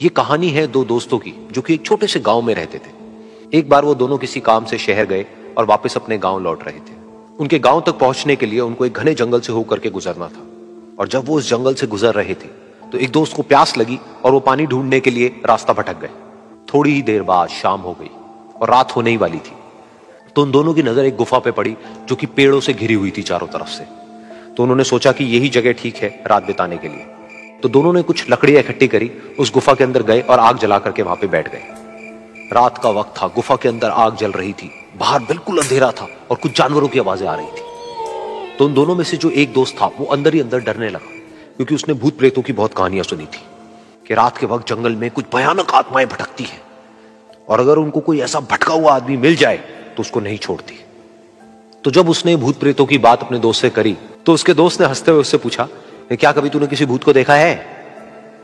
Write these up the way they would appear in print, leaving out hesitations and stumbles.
ये कहानी है दो दोस्तों की जो कि एक छोटे से गांव में रहते थे। एक बार वो दोनों किसी काम से शहर गए और वापस अपने गांव लौट रहे थे। उनके गांव तक पहुंचने के लिए उनको एक घने जंगल से होकर के गुजरना था। और जब वो उस जंगल से गुजर रहे थे तो एक दोस्त को प्यास लगी और वो पानी ढूंढने के लिए रास्ता भटक गए। थोड़ी ही देर बाद शाम हो गई और रात होने ही वाली थी। तो उन दोनों की नजर एक गुफा पे पड़ी जो कि पेड़ों से घिरी हुई थी चारों तरफ से। तो उन्होंने सोचा कि यही जगह ठीक है रात बिताने के लिए। तो दोनों ने कुछ लकड़ियां इकट्ठी करी, उस गुफा के अंदर गए और आग जला करके वहां पे बैठ गए। रात का वक्त था, गुफा के अंदर आग जल रही थी, बाहर बिल्कुल अंधेरा था और कुछ जानवरों की आवाजें आ रही थी। तो उन दोनों में से जो एक दोस्त था वो अंदर ही अंदर डरने लगा, क्योंकि उसने भूत प्रेतों की बहुत कहानियां सुनी थी कि रात के वक्त जंगल में कुछ भयानक आत्माएं भटकती हैं और अगर उनको कोई ऐसा भटका हुआ आदमी मिल जाए तो उसको नहीं छोड़ती। तो जब उसने भूत प्रेतों की बात अपने दोस्त से करी तो उसके दोस्त ने हंसते हुए उससे पूछा, क्या कभी तूने किसी भूत को देखा है?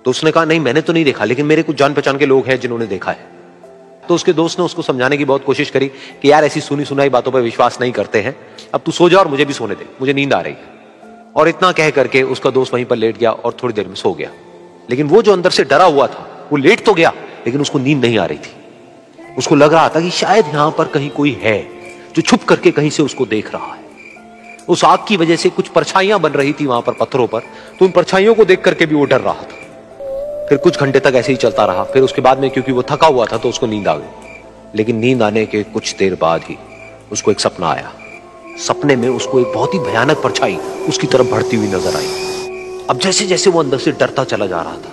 तो उसने कहा, नहीं मैंने तो नहीं देखा, लेकिन मेरे कुछ जान पहचान के लोग हैं जिन्होंने देखा है। तो उसके दोस्त ने उसको समझाने की बहुत कोशिश करी कि यार ऐसी सुनी सुनाई बातों पर विश्वास नहीं करते हैं, अब तू सो जा और मुझे भी सोने दे, मुझे नींद आ रही है। और इतना कह करके उसका दोस्त वहीं पर लेट गया और थोड़ी देर में सो गया। लेकिन वो जो अंदर से डरा हुआ था वो लेट तो गया, लेकिन उसको नींद नहीं आ रही थी। उसको लग रहा था कि शायद यहां पर कहीं कोई है जो छुप करके कहीं से उसको देख रहा है। उस आग की वजह से कुछ परछाइयां बन रही थी वहां पर पत्थरों पर, तो उन परछाइयों को देख करके भी वो डर रहा था। फिर कुछ घंटे तक ऐसे ही चलता रहा। फिर उसके बाद में क्योंकि वो थका हुआ था तो उसको नींद आ गई। लेकिन नींद आने के कुछ देर बाद ही उसको एक सपना आया। सपने में उसको एक बहुत ही भयानक परछाई उसकी तरफ बढ़ती हुई नजर आई। अब जैसे जैसे वो अंदर से डरता चला जा रहा था,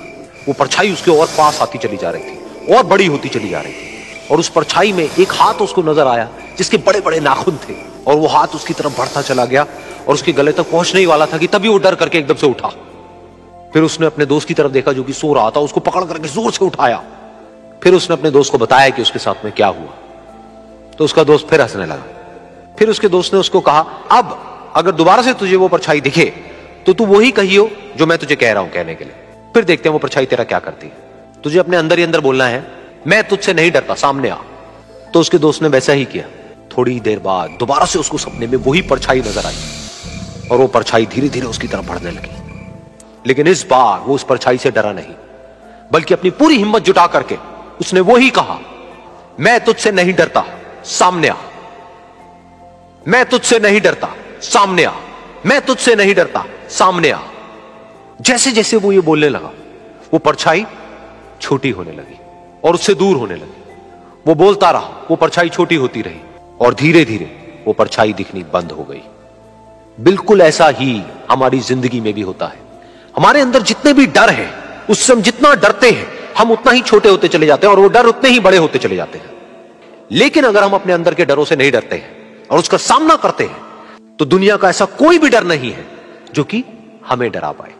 वो परछाई उसके और पास आती चली जा रही थी और बड़ी होती चली जा रही थी। और उस परछाई में एक हाथ उसको नजर आया जिसके बड़े बड़े नाखून थे, और वो हाथ उसकी तरफ बढ़ता चला गया और उसके गले तक पहुंचने ही वाला था कि तभी वो डर करके एकदम से उठा। फिर उसने अपने दोस्त की तरफ देखा जो कि सो रहा था, उसको पकड़ करके जोर से उठाया। फिर उसने अपने दोस्त को बताया कि उसके साथ में क्या हुआ। तो उसका दोस्त फिर हंसने लगा। फिर उसके दोस्त ने उसको कहा, अब अगर दोबारा से तुझे वो परछाई दिखे तो तू वही कहियो जो मैं तुझे कह रहा हूं कहने के लिए, फिर देखते हैं वो परछाई तेरा क्या करती है। तुझे अपने अंदर ही अंदर बोलना है, मैं तुझसे नहीं डरता, सामने आ। तो उसके दोस्त ने वैसा ही किया। थोड़ी देर बाद दोबारा से उसको सपने में वही परछाई नजर आई और वो परछाई धीरे धीरे उसकी तरफ बढ़ने लगी। लेकिन इस बार वो उस परछाई से डरा नहीं, बल्कि अपनी पूरी हिम्मत जुटा करके उसने वही कहा, मैं तुझसे नहीं डरता, सामने आ। मैं तुझसे नहीं डरता, सामने आ। मैं तुझसे नहीं डरता, सामने आ। जैसे जैसे वो ये बोलने लगा वो परछाई छोटी होने लगी और उससे दूर होने लगी। वो बोलता रहा, वो परछाई छोटी होती रही और धीरे धीरे वो परछाई दिखनी बंद हो गई। बिल्कुल ऐसा ही हमारी जिंदगी में भी होता है। हमारे अंदर जितने भी डर हैं, उससे हम जितना डरते हैं हम उतना ही छोटे होते चले जाते हैं और वो डर उतने ही बड़े होते चले जाते हैं। लेकिन अगर हम अपने अंदर के डरों से नहीं डरते हैं और उसका सामना करते हैं तो दुनिया का ऐसा कोई भी डर नहीं है जो कि हमें डरा पाए।